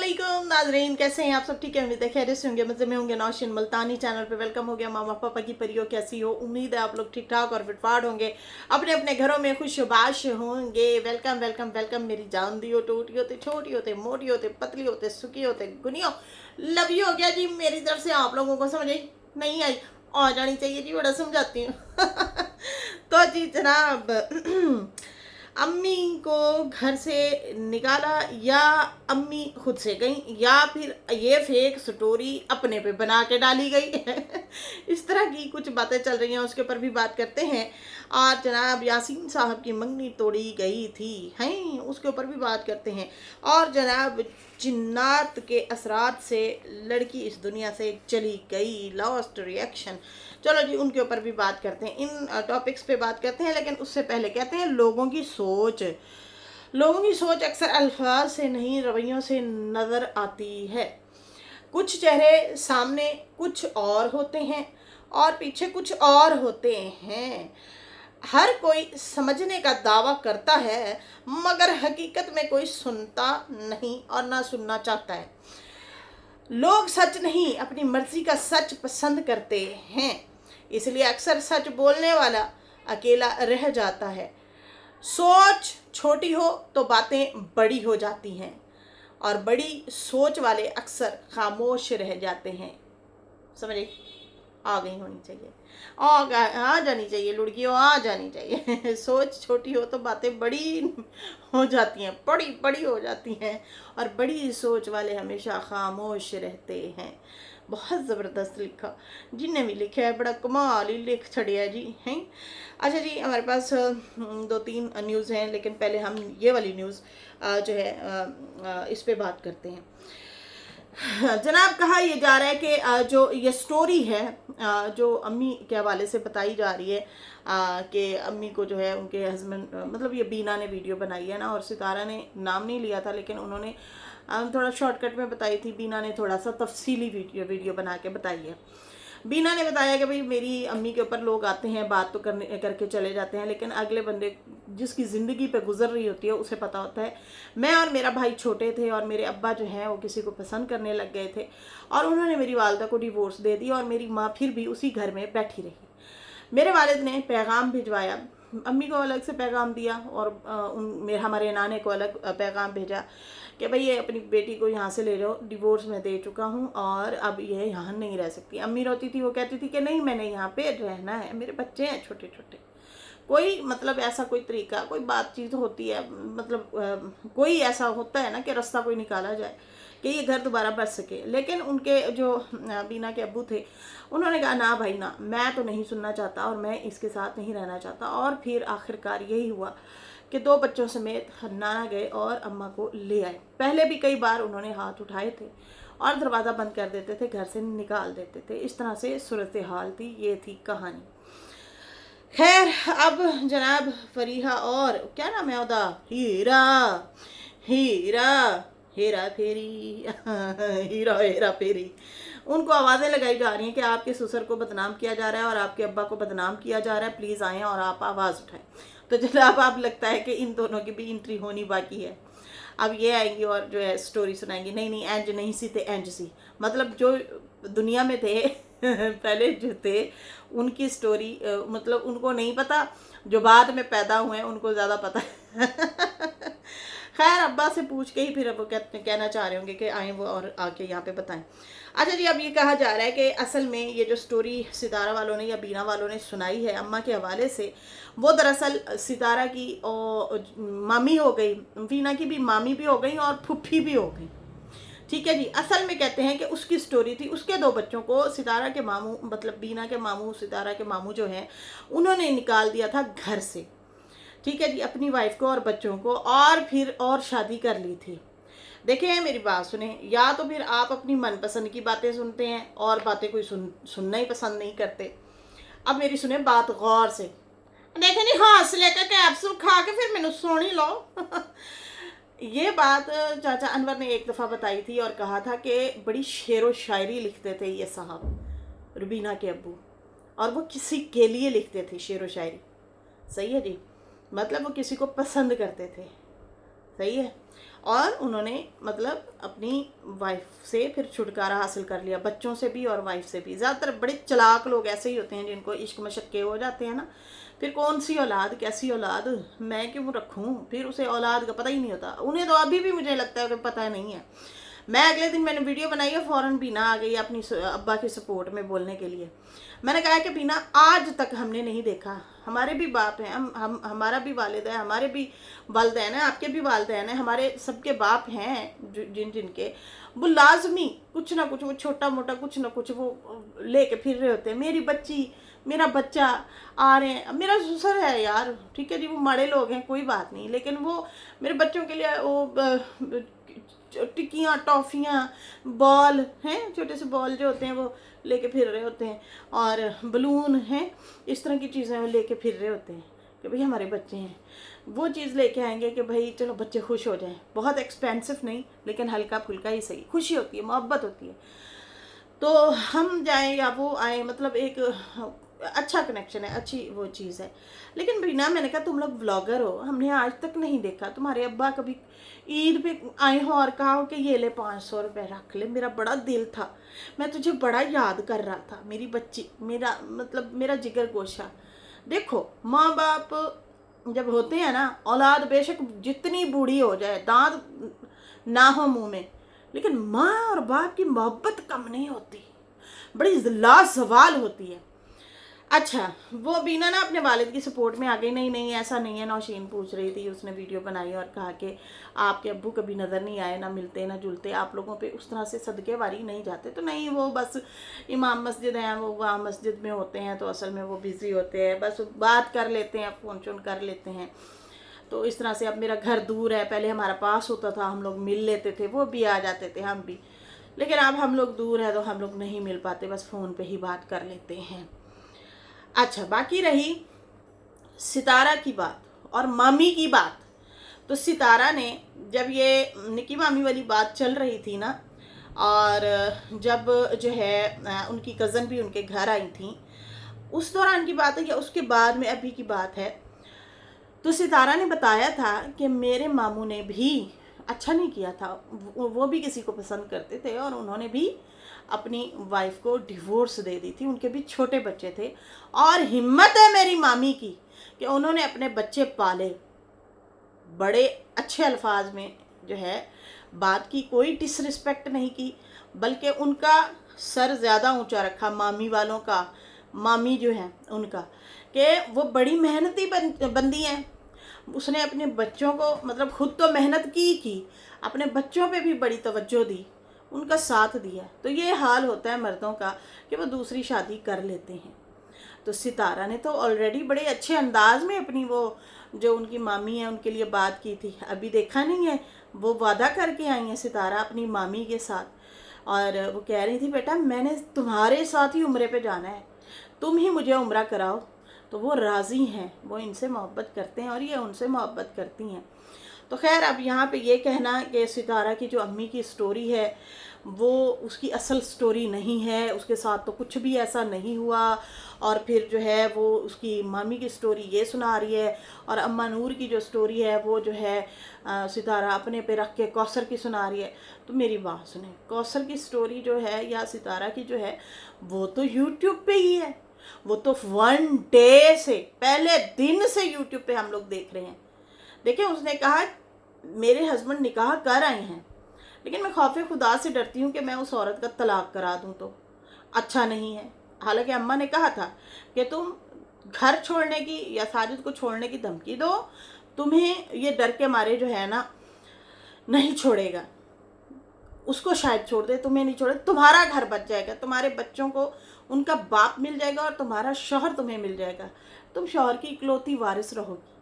अस्सलामुअलैकुम नाजरीन, कैसे हैं आप सब? ठीक है, उम्मीद है खैरियत से होंगे, मज़े में होंगे। नौशीन मुल्तानी चैनल पे वेलकम हो गया। मामा पापा की परियो कैसी हो? उम्मीद है आप लोग ठीक ठाक और फिटफाट होंगे, अपने अपने घरों में खुशबाश होंगे। वेलकम वेलकम वेलकम मेरी जान दियो, टूटी होते, छोटी होते, मोटी होते, पतली होते, सुखी होते, गुनियो, लव यू हो गया जी मेरी तरफ से। आप लोगों को समझ आई नहीं आई? आ जानी चाहिए जी, बड़ा समझाती हूँ। तो जी जनाब, अम्मी को घर से निकाला या अम्मी खुद से गई या फिर ये फेक स्टोरी अपने पे बना के डाली गई है। इस तरह की कुछ बातें चल रही हैं, उसके ऊपर भी बात करते हैं। और जनाब यासीन साहब की मंगनी तोड़ी गई थी, हैं, उसके ऊपर भी बात करते हैं। और जनाब जिन्नात के असरात से लड़की इस दुनिया से चली गई, लॉस्ट रिएक्शन। चलो जी, उनके ऊपर भी बात करते हैं, इन टॉपिक्स पे बात करते हैं। लेकिन उससे पहले कहते हैं लोगों की सोच। लोगों की सोच अक्सर अल्फाज से नहीं, रवैयों से नज़र आती है। कुछ चेहरे सामने कुछ और होते हैं और पीछे कुछ और होते हैं। हर कोई समझने का दावा करता है, मगर हकीकत में कोई सुनता नहीं और ना सुनना चाहता है। लोग सच नहीं, अपनी मर्जी का सच पसंद करते हैं, इसलिए अक्सर सच बोलने वाला अकेला रह जाता है। सोच छोटी हो तो बातें बड़ी हो जाती हैं और बड़ी सोच वाले अक्सर खामोश रह जाते हैं। समझे? आ गई होनी चाहिए, आ जानी चाहिए लुड़कियों, आ जानी चाहिए। सोच छोटी हो तो बातें बड़ी हो जाती हैं, बड़ी बड़ी हो जाती हैं और बड़ी सोच वाले हमेशा खामोश रहते हैं। बहुत ज़बरदस्त लिखा, जिनने भी लिखा है बड़ा कमाल ही लिख छड़िया जी, हैं। अच्छा जी, हमारे पास दो तीन न्यूज़ हैं, लेकिन पहले हम ये वाली न्यूज़ जो है इस पे बात करते हैं। जनाब कहा यह जा रहा है कि जो ये स्टोरी है जो अम्मी के हवाले से बताई जा रही है कि अम्मी को जो है उनके हस्बैंड, मतलब ये बीना ने वीडियो बनाई है ना, और सितारा ने नाम नहीं लिया था, लेकिन उन्होंने थोड़ा शॉर्टकट में बताई थी। बीना ने थोड़ा सा तफसीली वीडियो बना के बताई है। बीना ने बताया कि भाई मेरी अम्मी के ऊपर लोग आते हैं, बात तो करके चले जाते हैं, लेकिन अगले बंदे जिसकी ज़िंदगी पे गुजर रही होती है उसे पता होता है। मैं और मेरा भाई छोटे थे और मेरे अब्बा जो हैं वो किसी को पसंद करने लग गए थे और उन्होंने मेरी वालदा को डिवोर्स दे दिया और मेरी माँ फिर भी उसी घर में बैठी रही। मेरे वालिद ने पैगाम भिजवाया, अम्मी को अलग से पैगाम दिया और हमारे नाने को अलग पैगाम भेजा कि भाई ये अपनी बेटी को यहाँ से ले जाओ, डिवोर्स मैं दे चुका हूँ और अब ये यहाँ नहीं रह सकती। अम्मी रोती थी, वो कहती थी कि नहीं, मैंने यहाँ पे रहना है, मेरे बच्चे हैं छोटे छोटे। कोई मतलब ऐसा कोई तरीका, कोई बातचीत होती है, मतलब कोई ऐसा होता है ना कि रास्ता कोई निकाला जाए कि ये घर दोबारा बच सके। लेकिन उनके जो बीना के अब्बू थे, उन्होंने कहा ना भाई ना, मैं तो नहीं सुनना चाहता और मैं इसके साथ नहीं रहना चाहता। और फिर आखिरकार यही हुआ कि दो बच्चों समेत नाना गए और अम्मा को ले आए। पहले भी कई बार उन्होंने हाथ उठाए थे और दरवाज़ा बंद कर देते थे, घर से निकाल देते थे। इस तरह से सूरत हाल थी, ये थी कहानी। खैर, अब जनाब फरीहा और क्या नाम है उदा, हीरा हीरा हेरा फेरी हीरा हेरा फेरी, उनको आवाज़ें लगाई जा रही हैं कि आपके ससुर को बदनाम किया जा रहा है और आपके अब्बा को बदनाम किया जा रहा है, प्लीज़ आएँ और आप आवाज़ उठाएं। तो जनाब आप लगता है कि इन दोनों की भी एंट्री होनी बाकी है। अब ये आएंगी और जो है स्टोरी सुनाएंगी, नहीं नहीं एंज नहीं सी थे एंज सी, मतलब जो दुनिया में थे पहले जो थे उनकी स्टोरी, मतलब उनको नहीं पता, जो बाद में पैदा हुए हैं उनको ज़्यादा पता है। खैर, अब्बा से पूछ के ही फिर अब वो कहना चाह रहे होंगे कि आए वो और आके यहाँ पे बताएं। अच्छा जी, अब ये कहा जा रहा है कि असल में ये जो स्टोरी सितारा वालों ने या बीना वालों ने सुनाई है अम्मा के हवाले से, वो दरअसल सितारा की मामी हो गई, बीना की भी मामी भी हो गई और फुफ्फी भी हो गई। ठीक है जी, असल में कहते हैं कि उसकी स्टोरी थी, उसके दो बच्चों को सितारा के मामू, मतलब बीना के मामू, सितारा के मामू जो हैं, उन्होंने निकाल दिया था घर से। ठीक है जी, अपनी वाइफ को और बच्चों को, और फिर और शादी कर ली थी। देखिए मेरी बात सुने, या तो फिर आप अपनी मनपसंद की बातें सुनते हैं और बातें कोई सुनना ही पसंद नहीं करते। अब मेरी सुने बात गौर से, देखे नहीं हौसले का कैप्सूल खा के फिर मैंने सुनी लो। ये बात चाचा अनवर ने एक दफ़ा बताई थी और कहा था कि बड़ी शेर व शायरी लिखते थे ये साहब रुबीना के अब्बू, और वो किसी के लिए लिखते थे शेर व शायरी। सही है जी, मतलब वो किसी को पसंद करते थे। सही है। और उन्होंने मतलब अपनी वाइफ से फिर छुटकारा हासिल कर लिया, बच्चों से भी और वाइफ से भी। ज़्यादातर बड़े चालाक लोग ऐसे ही होते हैं जिनको इश्क मशक्के हो जाते हैं ना, फिर कौन सी औलाद कैसी औलाद मैं क्यों रखूं, फिर उसे औलाद का पता ही नहीं होता। उन्हें तो अभी भी मुझे लगता है कि पता नहीं है। मैं अगले दिन मैंने वीडियो बनाई है, फ़ौरन बीना आ गई अपनी अब्बा के सपोर्ट में बोलने के लिए। मैंने कहा कि बीना आज तक हमने नहीं देखा, हमारे भी बाप हैं, हम हमारा भी वालिद है, हमारे भी वालदैन हैं, आपके भी वालदैन हैं, हमारे सबके बाप हैं जिन जिनके, वो लाजमी कुछ ना कुछ, वो छोटा मोटा कुछ ना कुछ वो लेके फिर रहे होते हैं। मेरी बच्ची, मेरा बच्चा आ रहे हैं। मेरा ससुर है यार, ठीक है जी, वो माड़े लोग हैं, कोई बात नहीं, लेकिन वो मेरे बच्चों के लिए वो टिक्कियाँ, टॉफ़ियाँ, बॉल हैं, छोटे से बॉल जो होते हैं वो लेके फिर रहे होते हैं, और बलून हैं, इस तरह की चीज़ें वो लेके फिर रहे होते हैं कि भाई हमारे बच्चे हैं। वो चीज़ लेके आएंगे कि भाई चलो बच्चे खुश हो जाएं, बहुत एक्सपेंसिव नहीं लेकिन हल्का फुल्का ही सही, खुशी होती है, मोहब्बत होती है। तो हम जाएं या वो आए, मतलब एक अच्छा कनेक्शन है, अच्छी वो चीज़ है। लेकिन बीना, मैंने कहा तुम लोग व्लॉगर हो, हमने आज तक नहीं देखा तुम्हारे अब्बा कभी ईद पे आए हो और कहा हो कि ये ले 500 रुपये रख ले। मेरा बड़ा दिल था, मैं तुझे बड़ा याद कर रहा था, मेरी बच्ची, मेरा मतलब मेरा जिगर गोशा। देखो माँ बाप जब होते हैं ना, औलाद बेशक जितनी बूढ़ी हो जाए, दांत ना हो मुंह में, लेकिन माँ और बाप की मोहब्बत कम नहीं होती, बड़ी लाजवाल होती है। अच्छा, वो बीना ना अपने वालिद की सपोर्ट में आ गई। नहीं नहीं ऐसा नहीं है, नौशीन पूछ रही थी, उसने वीडियो बनाई और कहा कि आपके अब्बू कभी नज़र नहीं आए, ना मिलते ना जुलते, आप लोगों पे उस तरह से सदके वारी नहीं जाते। तो नहीं, वो बस इमाम मस्जिद हैं, वो वहाँ मस्जिद में होते हैं, तो असल में वो बिज़ी होते हैं, बस बात कर लेते हैं, फ़ोन शोन कर लेते हैं। तो इस तरह से अब मेरा घर दूर है, पहले हमारा पास होता था, हम लोग मिल लेते थे, वो भी आ जाते थे, हम भी, लेकिन अब हम लोग दूर है तो हम लोग नहीं मिल पाते, बस फ़ोन पे ही बात कर लेते हैं। अच्छा, बाकी रही सितारा की बात और मामी की बात। तो सितारा ने, जब ये निकी मामी वाली बात चल रही थी ना, और जब जो है उनकी कज़न भी उनके घर आई थी, उस दौरान की बात है या उसके बाद में अभी की बात है, तो सितारा ने बताया था कि मेरे मामू ने भी अच्छा नहीं किया था, वो भी किसी को पसंद करते थे और उन्होंने भी अपनी वाइफ को डिवोर्स दे दी थी, उनके भी छोटे बच्चे थे, और हिम्मत है मेरी मामी की कि उन्होंने अपने बच्चे पाले, बड़े अच्छे अल्फाज में जो है बात की, कोई डिसरिस्पेक्ट नहीं की, बल्कि उनका सर ज़्यादा ऊंचा रखा मामी वालों का, मामी जो है उनका, कि वो बड़ी मेहनती बंदी हैं। उसने अपने बच्चों को, मतलब खुद तो मेहनत की, अपने बच्चों पे भी बड़ी तवज्जो दी, उनका साथ दिया। तो ये हाल होता है मर्दों का कि वो दूसरी शादी कर लेते हैं। तो सितारा ने तो ऑलरेडी बड़े अच्छे अंदाज में अपनी वो जो उनकी मामी है उनके लिए बात की थी। अभी देखा नहीं है, वो वादा करके आई हैं सितारा अपनी मामी के साथ, और वो कह रही थी बेटा मैंने तुम्हारे साथ ही उम्रे पे जाना है, तुम ही मुझे उम्रा कराओ। तो वो राज़ी हैं, वो इनसे मोहब्बत करते हैं और ये उनसे मोहब्बत करती हैं। तो खैर, अब यहाँ पे ये कहना कि सितारा की जो अम्मी की स्टोरी है वो उसकी असल स्टोरी नहीं है, उसके साथ तो कुछ भी ऐसा नहीं हुआ, और फिर जो है वो उसकी मामी की स्टोरी ये सुना रही है, और अम्मा नूर की जो स्टोरी है वो जो है सितारा अपने पे रख के कौसर की सुना रही है। तो मेरी बात सुने, कौसर की स्टोरी जो है या सितारा की जो है वो तो यूट्यूब पे ही है, वो तो 1 डे से, पहले दिन से यूट्यूब पे हम लोग देख रहे हैं। देखिए, उसने कहा मेरे हस्बैंड निकाह कर आए हैं, लेकिन मैं खौफ खुदा से डरती हूँ कि मैं उस औरत का तलाक करा दूँ तो अच्छा नहीं है। हालांकि अम्मा ने कहा था कि तुम घर छोड़ने की या साजिद को छोड़ने की धमकी दो, तुम्हें ये डर के मारे जो है ना नहीं छोड़ेगा, उसको शायद छोड़ दे, तुम्हें नहीं छोड़े, तुम्हारा घर बच जाएगा, तुम्हारे बच्चों को उनका बाप मिल जाएगा और तुम्हारा शौहर तुम्हें मिल जाएगा, तुम शौहर की इकलौती वारिस रहोगी।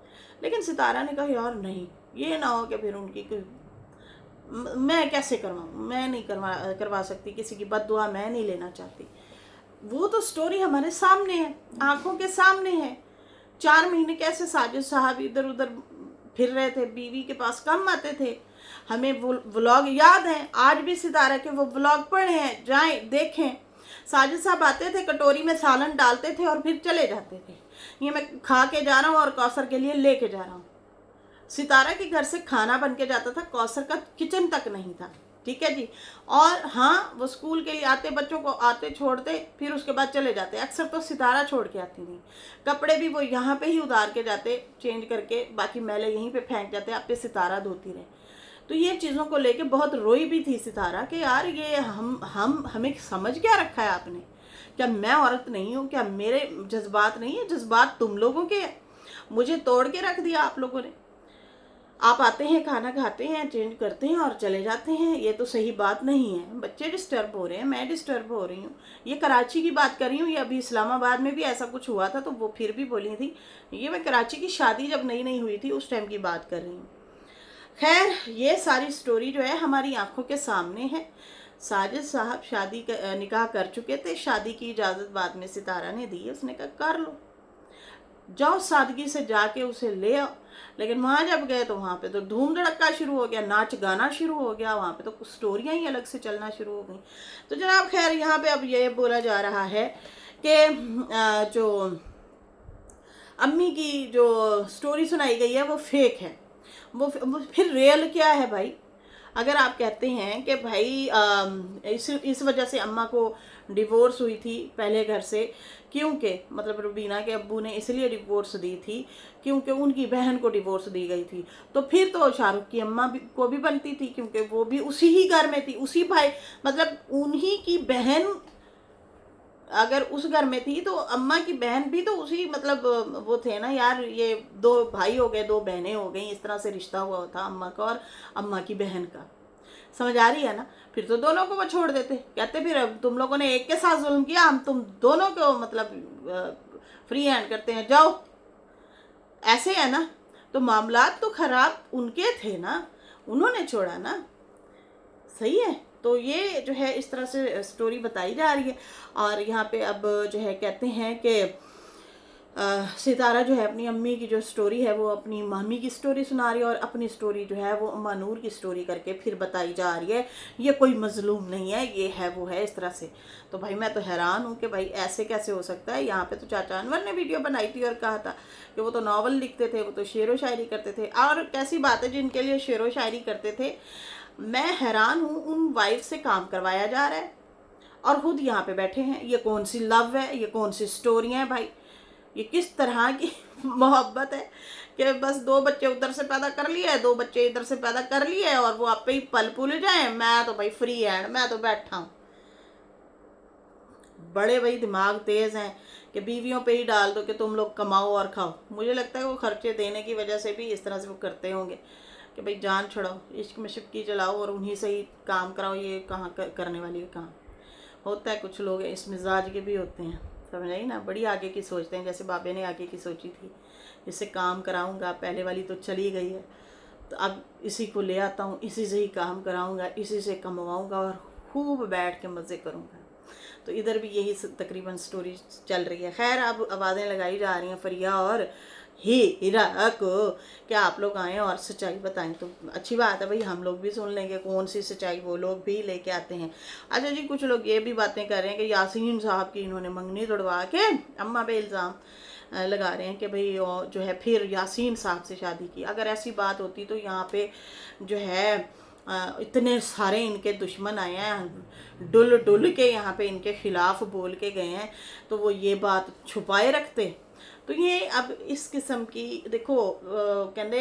लेकिन सितारा ने कहा यार नहीं, ये ना हो कि फिर उनकी कोई, मैं कैसे करवाऊँ, मैं नहीं करवा सकती, किसी की बद्दुआ मैं नहीं लेना चाहती। वो तो स्टोरी हमारे सामने है, आंखों के सामने है। 4 महीने कैसे साजिद साहब इधर उधर फिर रहे थे, बीवी के पास कम आते थे। हमें वो व्लॉग याद हैं, आज भी सितारा के वो व्लॉग पढ़े हैं, जाएं देखें। साजिद साहब आते थे, कटोरी में सालन डालते थे और फिर चले जाते थे, ये मैं खा के जा रहा हूँ और कौसर के लिए लेके जा रहा हूँ। सितारा के घर से खाना बन के जाता था, कौसर का किचन तक नहीं था, ठीक है जी। और हाँ, वो स्कूल के लिए आते, बच्चों को आते छोड़ते, फिर उसके बाद चले जाते। अक्सर तो सितारा छोड़ के आती थी, कपड़े भी वो यहाँ पे ही उतार के जाते चेंज करके, बाकी मैले यहीं पे फेंक जाते, आप पे सितारा धोती रहे। तो ये चीज़ों को लेके बहुत रोई भी थी सितारा कि यार ये हमें समझ क्या रखा है आपने, क्या मैं औरत नहीं हूँ, क्या मेरे जज्बात नहीं है, जज्बात तुम लोगों के हैं, मुझे तोड़ के रख दिया आप लोगों ने। आप आते हैं, खाना खाते हैं, चेंज करते हैं और चले जाते हैं, ये तो सही बात नहीं है। बच्चे डिस्टर्ब हो रहे हैं, मैं डिस्टर्ब हो रही हूँ। ये कराची की बात कर रही हूँ, ये अभी इस्लामाबाद में भी ऐसा कुछ हुआ था तो वो फिर भी बोली थी। ये मैं कराची की शादी जब नई नई हुई थी उस टाइम की बात कर रही हूँ। खैर, ये सारी स्टोरी जो है हमारी आंखों के सामने है। साजिद साहब शादी निकाह कर चुके थे, शादी की इजाज़त बाद में सितारा ने दी, उसने कहा कर लो, जाओ सादगी से जाके उसे ले आओ। लेकिन वहाँ जब गए तो वहाँ पे तो धूम धड़क्का शुरू हो गया, नाच गाना शुरू हो गया, वहाँ पे तो कुछ स्टोरियाँ ही अलग से चलना शुरू हो गई। तो जनाब खैर, यहाँ पे अब ये बोला जा रहा है कि जो अम्मी की जो स्टोरी सुनाई गई है वो फेक है। वो फिर रियल क्या है भाई? अगर आप कहते हैं कि भाई इस वजह से अम्मा को डिवोर्स हुई थी पहले घर से, क्योंकि मतलब रुबीना के अब्बू ने इसलिए डिवोर्स दी थी क्योंकि उनकी बहन को डिवोर्स दी गई थी, तो फिर तो शाहरुख की अम्मा को भी बनती थी, क्योंकि वो भी उसी ही घर में थी, उसी भाई मतलब उन्हीं की बहन अगर उस घर में थी तो अम्मा की बहन भी तो उसी मतलब वो थे ना यार, ये दो भाई हो गए, दो बहनें हो गई, इस तरह से रिश्ता हुआ था अम्मा का और अम्मा की बहन का। समझ आ रही है ना? फिर तो दोनों को वो छोड़ देते, कहते फिर अब तुम लोगों ने एक के साथ जुल्म किया, हम तुम दोनों को मतलब फ्री हैंड करते हैं, जाओ। ऐसे है ना? तो मामलात तो खराब उनके थे ना, उन्होंने छोड़ा ना, सही है। तो ये जो है इस तरह से स्टोरी बताई जा रही है। और यहाँ पे अब जो है कहते हैं कि सितारा जो है अपनी अम्मी की जो स्टोरी है वो अपनी मामी की स्टोरी सुना रही है, और अपनी स्टोरी जो है वो अम्मा नूर की स्टोरी करके फिर बताई जा रही है। ये कोई मजलूम नहीं है, ये है वो है, इस तरह से। तो भाई मैं तो हैरान हूँ कि भाई ऐसे कैसे हो सकता है। यहाँ पे तो चाचा अनवर ने वीडियो बनाई थी और कहा था कि वो तो नावल लिखते थे, वो तो शेर व शायरी करते थे, और कैसी बात है जिनके लिए शेर व शायरी करते थे। मैं हैरान हूँ, उन वाइफ से काम करवाया जा रहा है और खुद यहाँ पे बैठे हैं। ये कौन सी लव है, ये कौन सी स्टोरियाँ हैं भाई, ये किस तरह की मोहब्बत है कि बस दो बच्चे उधर से पैदा कर लिए, दो बच्चे इधर से पैदा कर लिए और वो आप पे ही पल पुल जाए। मैं तो भाई फ्री हैंड, मैं तो बैठा हूँ। बड़े भाई दिमाग तेज़ हैं कि बीवियों पे ही डाल दो कि तुम लोग कमाओ और खाओ। मुझे लगता है वो खर्चे देने की वजह से भी इस तरह से वो करते होंगे कि भाई जान छुड़ाओ, इश्क में शिपकी जलाओ और उन्हीं से ही काम कराओ। ये कहाँ करने वाली है, कहाँ होता है। कुछ लोग इस मिजाज के भी होते हैं, समझ आई ना, बड़ी आगे की सोचते हैं। जैसे बाबे ने आगे की सोची थी, इससे काम कराऊंगा, पहले वाली तो चली गई है तो अब इसी को ले आता हूँ, इसी से ही काम कराऊंगा, इसी से कमवाऊंगा और खूब बैठ के मज़े करूँगा। तो इधर भी यही तकरीबन स्टोरी चल रही है। खैर, अब आवाज़ें लगाई जा रही हैं फरिया और हीरा को, क्या आप लोग आएँ और सच्चाई बताएं। तो अच्छी बात है भाई, हम लोग भी सुन लेंगे कौन सी सच्चाई वो लोग भी लेके आते हैं। अच्छा जी, कुछ लोग ये भी बातें कर रहे हैं कि यासीन साहब की इन्होंने मंगनी तोड़वा के अम्मा पे इल्ज़ाम लगा रहे हैं कि भाई जो है फिर यासीन साहब से शादी की। अगर ऐसी बात होती तो यहाँ पे जो है इतने सारे इनके दुश्मन आए हैं, डुल डुल के यहाँ पे इनके खिलाफ बोल के गए हैं, तो वो ये बात छुपाए रखते। तो ये अब इस किस्म की देखो, कहते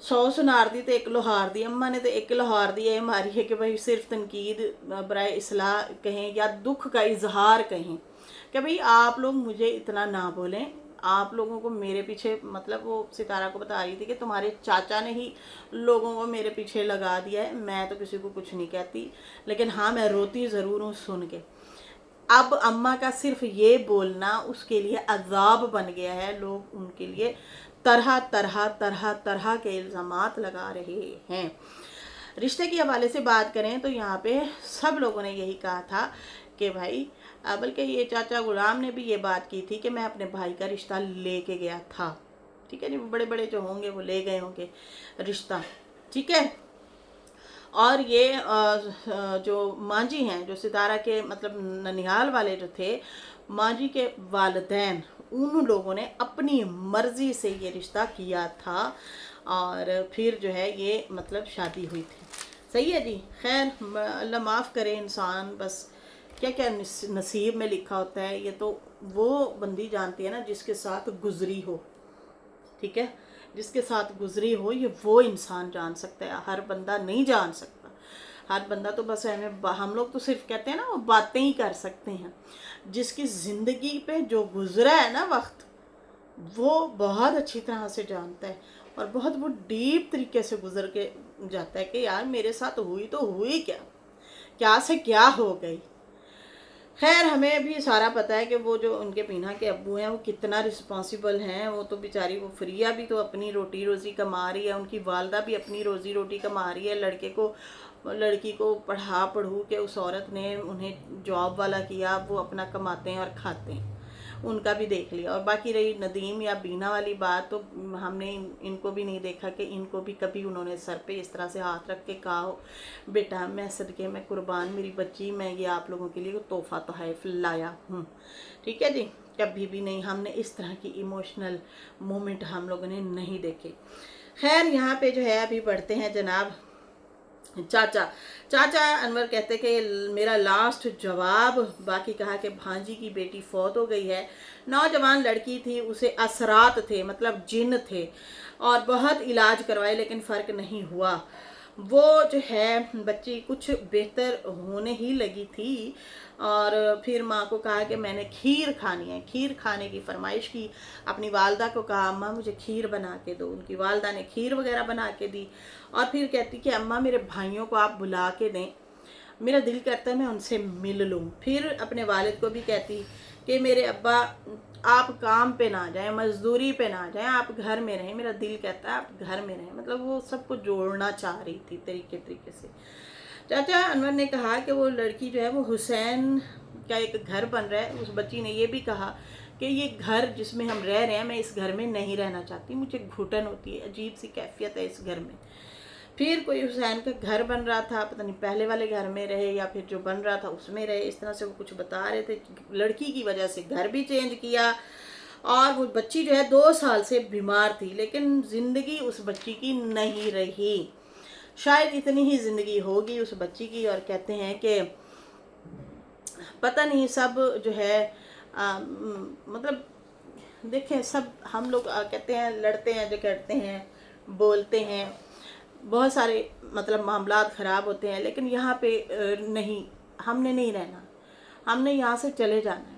100 सुनार दी तो एक लोहार दी। अम्मा ने तो एक लोहार दी है मारी है कि भाई सिर्फ तनकीद बराए इसलाह कहें या दुख का इजहार कहें कि भाई आप लोग मुझे इतना ना बोलें। आप लोगों को मेरे पीछे, मतलब वो सितारा को बता रही थी कि तुम्हारे चाचा ने ही लोगों को मेरे पीछे लगा दिया है, मैं तो किसी को कुछ नहीं कहती, लेकिन हाँ मैं रोती ज़रूर हूँ सुन के। अब अम्मा का सिर्फ ये बोलना उसके लिए अजाब बन गया है। लोग उनके लिए तरह तरह तरह तरह के इल्ज़ामात लगा रहे हैं। रिश्ते के हवाले से बात करें तो यहाँ पे सब लोगों ने यही कहा था कि भाई, बल्कि ये चाचा गुलाम ने भी ये बात की थी कि मैं अपने भाई का रिश्ता लेके गया था। ठीक है जी, बड़े बड़े जो होंगे वो ले गए होंगे रिश्ता, ठीक है। और ये जो मांझी हैं, जो सितारा के मतलब ननिहाल वाले जो थे, माँ जी के वालिदैन उन लोगों ने अपनी मर्ज़ी से ये रिश्ता किया था और फिर जो है ये मतलब शादी हुई थी। सही है जी। खैर अल्लाह माफ़ करे इंसान, बस क्या क्या नसीब में लिखा होता है ये तो वो बंदी जानती है ना जिसके साथ गुजरी हो। ठीक है, जिसके साथ गुजरी हो ये वो इंसान जान सकता है, हर बंदा नहीं जान सकता। हर बंदा तो बस हमें हम लोग तो सिर्फ कहते हैं ना वो बातें ही कर सकते हैं। जिसकी ज़िंदगी पे जो गुजरा है ना वक्त, वो बहुत अच्छी तरह से जानता है और बहुत वो डीप तरीके से गुजर के जाता है कि यार मेरे साथ हुई तो हुई क्या, क्या से क्या हो गई। खैर हमें भी सारा पता है कि वो जो उनके पीना के अब्बू हैं वो कितना रिस्पॉन्सिबल हैं। वो तो बेचारी वो फ्रिया भी तो अपनी रोटी रोज़ी कमा रही है, उनकी वालदा भी अपनी रोज़ी रोटी कमा रही है। लड़की को पढ़ा पढ़ू के उस औरत ने उन्हें जॉब वाला किया, वो अपना कमाते हैं और खाते हैं, उनका भी देख लिया। और बाकी रही नदीम या बीना वाली बात, तो हमने इनको भी नहीं देखा कि इनको भी कभी उन्होंने सर पे इस तरह से हाथ रख के कहा हो बेटा मैं सदके में कुर्बान मेरी बच्ची, मैं ये आप लोगों के लिए तोहफ़ा तोहफ़ लाया हूँ। ठीक है जी, कभी भी नहीं हमने इस तरह की इमोशनल मोमेंट हम लोगों ने नहीं देखे। खैर यहाँ पे जो है अभी बढ़ते हैं जनाब चाचा अनवर कहते कि मेरा लास्ट जवाब, बाकी कहा कि भांजी की बेटी फौत हो गई है, नौजवान लड़की थी, उसे असरात थे मतलब जिन थे और बहुत इलाज करवाए लेकिन फ़र्क नहीं हुआ। वो जो है बच्ची कुछ बेहतर होने ही लगी थी और फिर माँ को कहा कि मैंने खीर खानी है, खीर खाने की फरमाइश की। अपनी वालदा को कहा अम्मा मुझे खीर बना के दो, उनकी वालदा ने खीर वगैरह बना के दी और फिर कहती कि अम्मा मेरे भाइयों को आप बुला के दें, मेरा दिल करता है मैं उनसे मिल लूँ। फिर अपने वालिद को भी कहती कि मेरे अब्बा आप काम पे ना जाएं, मजदूरी पे ना जाएं, आप घर में रहें, मेरा दिल कहता है आप घर में रहें। मतलब वो सबको जोड़ना चाह रही थी तरीके से। चाचा अनवर ने कहा कि वो लड़की जो है वो हुसैन का एक घर बन रहा है। उस बच्ची ने ये भी कहा कि ये घर जिसमें हम रह रहे हैं मैं इस घर में नहीं रहना चाहती, मुझे घुटन होती है, अजीब सी कैफियत है इस घर में। फिर कोई हुसैन का घर बन रहा था, पता नहीं पहले वाले घर में रहे या फिर जो बन रहा था उसमें रहे, इस तरह से वो कुछ बता रहे थे। लड़की की वजह से घर भी चेंज किया और वो बच्ची जो है 2 साल से बीमार थी, लेकिन ज़िंदगी उस बच्ची की नहीं रही। शायद इतनी ही ज़िंदगी होगी उस बच्ची की। और कहते हैं कि पता नहीं सब जो है मतलब देखें सब हम लोग कहते हैं लड़ते हैं झगड़ते हैं बोलते हैं, बहुत सारे मतलब मामलात ख़राब होते हैं, लेकिन यहाँ पे नहीं, हमने नहीं रहना, हमने यहाँ से चले जाना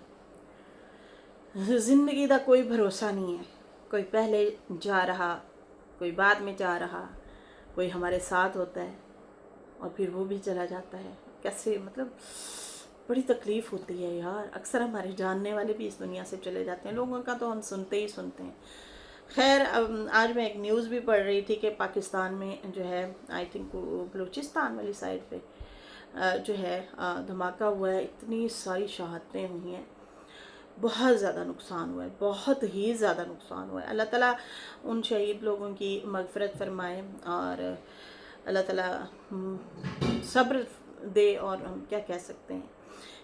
है। ज़िंदगी का कोई भरोसा नहीं है, कोई पहले जा रहा, कोई बाद में जा रहा, कोई हमारे साथ होता है और फिर वो भी चला जाता है। कैसे मतलब बड़ी तकलीफ़ होती है यार। अक्सर हमारे जानने वाले भी इस दुनिया से चले जाते हैं, लोगों का तो हम सुनते ही सुनते हैं। खैर आज मैं एक न्यूज़ भी पढ़ रही थी कि पाकिस्तान में जो है आई थिंक बलूचिस्तान वाली साइड पे जो है धमाका हुआ है, इतनी सारी शहादतें हुई हैं, बहुत ज़्यादा नुकसान हुआ है, बहुत ही ज़्यादा नुकसान हुआ है। अल्लाह ताला उन शहीद लोगों की मग़फ़िरत फरमाए और अल्लाह ताला सब्र दे। और हम क्या कह सकते हैं,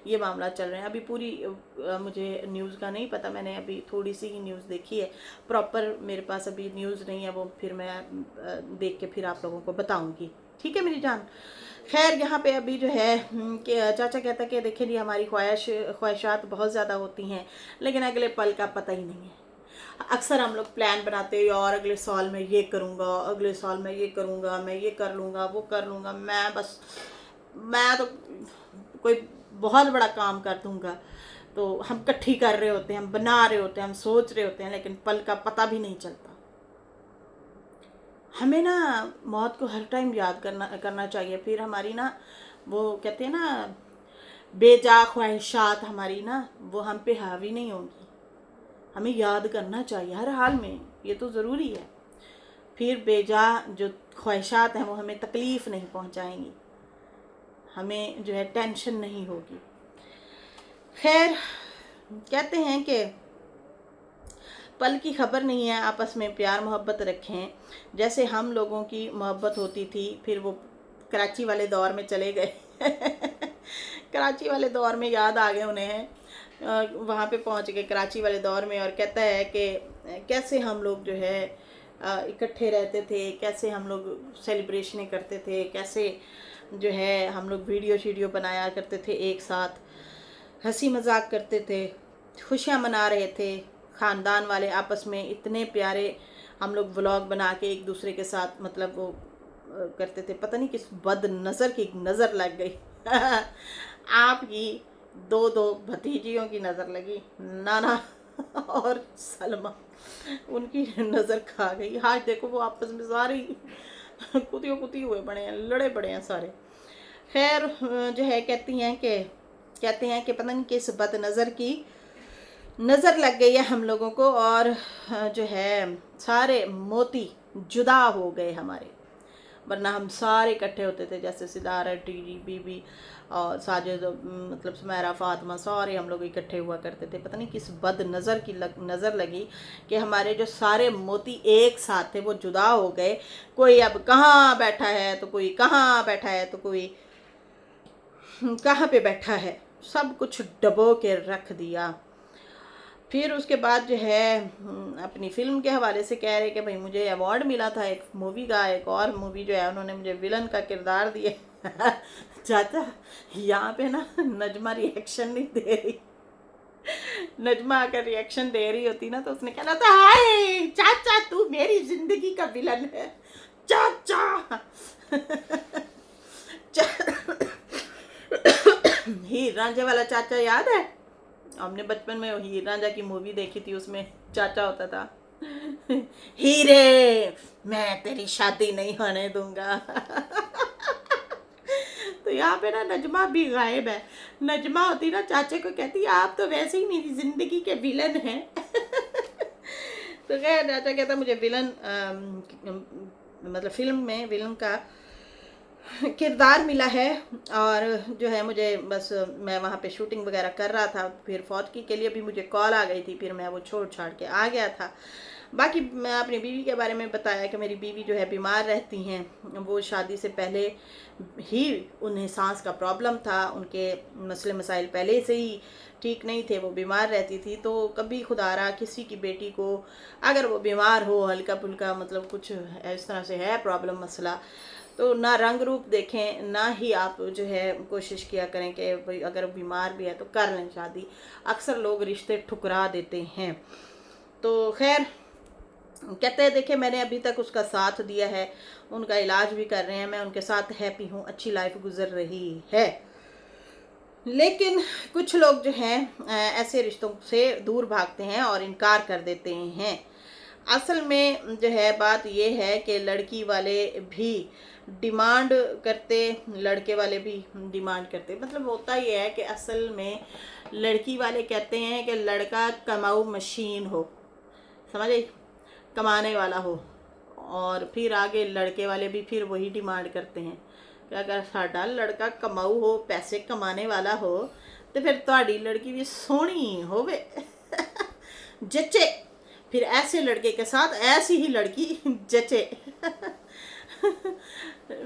ये मामला चल रहे हैं अभी। पूरी मुझे न्यूज़ का नहीं पता, मैंने अभी थोड़ी सी ही न्यूज़ देखी है, प्रॉपर मेरे पास अभी न्यूज़ नहीं है, वो फिर मैं देख के फिर आप लोगों को बताऊंगी। ठीक है मेरी जान। खैर यहाँ पे अभी जो है कि चाचा कहता कि देखिए जी हमारी ख्वाहिशात बहुत ज़्यादा होती हैं लेकिन अगले पल का पता ही नहीं है। अक्सर हम लोग प्लान बनाते हैं और अगले साल में ये करूँगा, अगले साल में ये करूँगा, मैं ये कर लूँगा, वो कर लूँगा, मैं तो कोई बहुत बड़ा काम कर दूँगा। तो हम इकट्ठी कर रहे होते हैं, हम बना रहे होते हैं, हम सोच रहे होते हैं, लेकिन पल का पता भी नहीं चलता। हमें ना मौत को हर टाइम याद करना चाहिए। फिर हमारी ना वो कहते हैं ना बेजा ख्वाहिशात हमारी ना वो हम पे हावी नहीं होंगी। हमें याद करना चाहिए हर हाल में, ये तो ज़रूरी है। फिर बेजा जो ख्वाहिशात हैं वो हमें तकलीफ़ नहीं पहुंचाएंगी, हमें जो है टेंशन नहीं होगी। खैर कहते हैं कि पल की खबर नहीं है, आपस में प्यार मोहब्बत रखें जैसे हम लोगों की मोहब्बत होती थी। फिर वो कराची वाले दौर में चले गए कराची वाले दौर में याद आ गए उन्हें वहाँ पे पहुँच गए कराची वाले दौर में, और कहता है कि कैसे हम लोग जो है इकट्ठे रहते थे, कैसे हम लोग सेलिब्रेशनें करते थे, कैसे जो है हम लोग वीडियो शीडियो बनाया करते थे एक साथ, हंसी मजाक करते थे, खुशियाँ मना रहे थे, ख़ानदान वाले आपस में इतने प्यारे हम लोग व्लॉग बना के एक दूसरे के साथ मतलब वो करते थे। पता नहीं किस बद नज़र की नज़र लग गई आपकी दो दो भतीजियों की नज़र लगी, नाना और सलमा, उनकी नज़र खा गई। आज देखो वो आपस में सारे कुतियों कुती हुए पड़े हैं, लड़े पड़े हैं सारे। खैर जो है कहते हैं कि पता नहीं किस बद नज़र की नज़र लग गई है हम लोगों को, और जो है सारे मोती जुदा हो गए हमारे, वरना हम सारे इकट्ठे होते थे, जैसे सितारा, टीजी, बीबी और साजिद, मतलब सुमेरा, फातिमा, सारे हम लोग इकट्ठे हुआ करते थे। पता नहीं किस बद नज़र की नज़र लगी कि हमारे जो सारे मोती एक साथ थे वो जुदा हो गए। कोई अब कहाँ बैठा है तो कोई कहाँ बैठा है तो कोई कहाँ पे बैठा है, सब कुछ डबो के रख दिया। फिर उसके बाद जो है अपनी फ़िल्म के हवाले से कह रहे कि भाई मुझे अवार्ड मिला था एक मूवी का, एक और मूवी जो है उन्होंने मुझे विलन का किरदार दिया चाचा यहाँ पे ना नजमा रिएक्शन नहीं दे रही। नजमा अगर रिएक्शन दे रही होती ना तो उसने कहना था, हाय चाचा तू मेरी जिंदगी का विलन है चाचा। हीर रांझे वाला चाचा याद है? हमने बचपन में हीर रांझा की मूवी देखी थी, उसमें चाचा होता था, हीरे मैं तेरी शादी नहीं होने दूंगा। तो यहाँ पे ना नजमा भी गायब है। नजमा होती ना चाचे को कहती आप तो वैसे ही मेरी जिंदगी के विलन हैं। तो खैर चाचा कहता मुझे विलन मतलब फिल्म में विलन का किरदार मिला है, और जो है मुझे बस मैं वहाँ पे शूटिंग वगैरह कर रहा था, फिर फौतगी के लिए भी मुझे कॉल आ गई थी, फिर मैं वो छोड़ छाड़ के आ गया था। बाकी मैं अपनी बीवी के बारे में बताया कि मेरी बीवी जो है बीमार रहती हैं, वो शादी से पहले ही उन्हें सांस का प्रॉब्लम था, उनके मसले मसाइल पहले से ही ठीक नहीं थे, वो बीमार रहती थी। तो कभी खुदारा किसी की बेटी को अगर वो बीमार हो हल्का फुल्का, मतलब कुछ इस तरह से है प्रॉब्लम मसला, तो ना रंग रूप देखें, ना ही आप जो है कोशिश किया करें कि भाई अगर बीमार भी है तो कर लें शादी। अक्सर लोग रिश्ते ठुकरा देते हैं। तो खैर कहते हैं देखिए मैंने अभी तक उसका साथ दिया है, उनका इलाज भी कर रहे हैं, मैं उनके साथ हैप्पी हूँ, अच्छी लाइफ गुजर रही है। लेकिन कुछ लोग जो हैं ऐसे रिश्तों से दूर भागते हैं और इनकार कर देते हैं। असल में जो है बात ये है कि लड़की वाले भी डिमांड करते, लड़के वाले भी डिमांड करते। मतलब होता ये है कि असल में लड़की वाले कहते हैं कि लड़का कमाऊ मशीन हो, समझे, कमाने वाला हो, और फिर आगे लड़के वाले भी फिर वही डिमांड करते हैं कि अगर साडा लड़का कमाऊ हो, पैसे कमाने वाला हो, तो फिर तुहाडी लड़की भी सोहनी होवे जचे, फिर ऐसे लड़के के साथ ऐसी ही लड़की जचे।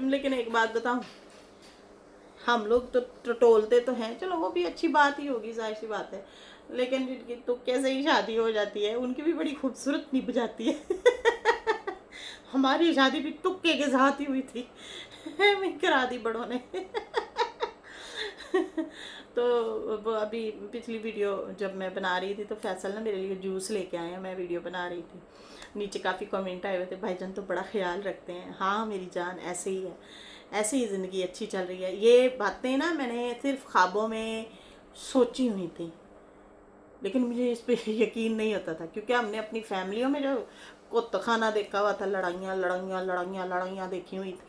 लेकिन एक बात बताऊं, हम लोग तो टोलते तो हैं, चलो वो भी अच्छी बात ही होगी, जाहिर सी बात है, लेकिन जिनकी तुक्के से ही शादी हो जाती है उनकी भी बड़ी खूबसूरत निभ जाती है। हमारी शादी भी तुक्के के साथ ही हुई थी, मैं करा दी बड़ों ने। तो वो अभी पिछली वीडियो जब मैं बना रही थी तो फैसल ना मेरे लिए जूस लेके आए हैं, मैं वीडियो बना रही थी, नीचे काफ़ी कमेंट आए हुए थे, भाईजान तो बड़ा ख्याल रखते हैं। हाँ मेरी जान ऐसे ही है, ऐसे ही ज़िंदगी अच्छी चल रही है। ये बातें ना मैंने सिर्फ ख्वाबों में सोची हुई थी, लेकिन मुझे इस पर यकीन नहीं होता था, क्योंकि हमने अपनी फैमिलियों में जो कुत्तखाना देखा हुआ था, लड़ाइयाँ लड़ाइयाँ लड़ाइयाँ लड़ाइयाँ देखी हुई थी,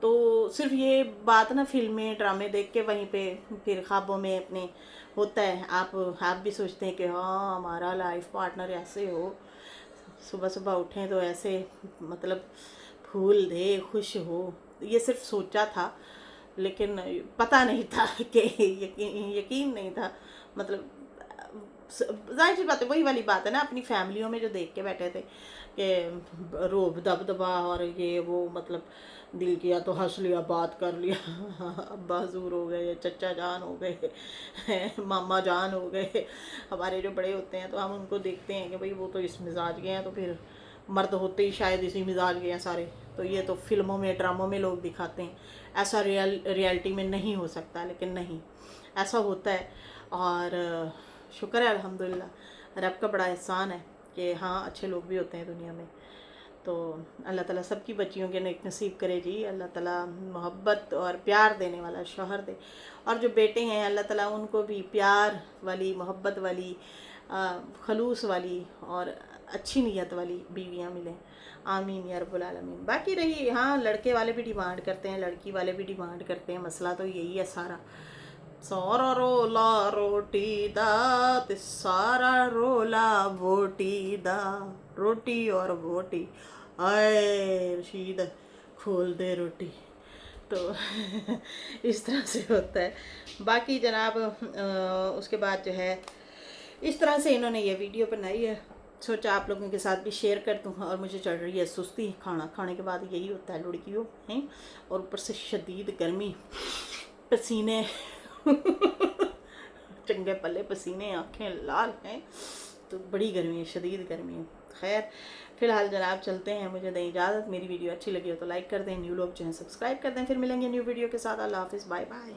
तो सिर्फ ये बात ना फिल्में ड्रामे देख के वहीं पे फिर ख्वाबों में अपने होता है। आप भी सोचते हैं कि हाँ हमारा लाइफ पार्टनर ऐसे हो, सुबह सुबह उठें तो ऐसे मतलब फूल दे, खुश हो, ये सिर्फ सोचा था, लेकिन पता नहीं था कि यकीन नहीं था। मतलब जाहिर सी बात है, वही वाली बात है ना, अपनी फैमिलियों में जो देख के बैठे थे कि रोब दबदबा और ये वो, मतलब दिल किया तो हंस लिया, बात कर लिया। अब्बा हजूर हो गए, चचा जान हो गए, मामा जान हो गए। हमारे जो बड़े होते हैं तो हम उनको देखते हैं कि भाई वो तो इस मिजाज के हैं, तो फिर मर्द होते ही शायद इसी मिजाज के हैं सारे। तो ये तो फिल्मों में, ड्रामों में लोग दिखाते हैं, ऐसा रियलिटी में नहीं हो सकता, लेकिन नहीं, ऐसा होता है। और शुक्र है अल्हम्दुलिल्लाह, रब का बड़ा एहसान है कि हाँ अच्छे लोग भी होते हैं दुनिया में। तो अल्लाह ताला सबकी बच्चियों के नेक नसीब करे जी। अल्लाह ताला मोहब्बत और प्यार देने वाला शौहर दे, और जो बेटे हैं अल्लाह ताला उनको भी प्यार वाली, मोहब्बत वाली, खलूस वाली और अच्छी नीयत वाली बीवियाँ मिलें। आमीन या रब्बुल आलमीन। बाकी रही, हाँ लड़के वाले भी डिमांड करते हैं, लड़की वाले भी डिमांड करते हैं, मसला तो यही है सारा। सारा रोला रोटी दा ते सारा रोला बोटी दा, रोटी और बोटी, आए रशीद खोल दे रोटी। तो इस तरह से होता है। बाकी जनाब उसके बाद जो है इस तरह से इन्होंने ये वीडियो बनाई है, सोचा आप लोगों के साथ भी शेयर कर दूँ। और मुझे चढ़ रही है सुस्ती, खाना खाने के बाद यही होता है लड़कियों हैं, और ऊपर से शदीद गर्मी, पसीने चंगे पल्ले पसीने, आँखें लाल हैं, तो बड़ी गर्मी है, शदीद गर्मी है। खैर फिलहाल जनाब चलते हैं, मुझे दें इजाज़त। मेरी वीडियो अच्छी लगी हो तो लाइक कर दें, न्यू लोग जो हैं सब्सक्राइब कर दें। फिर मिलेंगे न्यू वीडियो के साथ। अल्लाह हाफिज़, बाय बाय।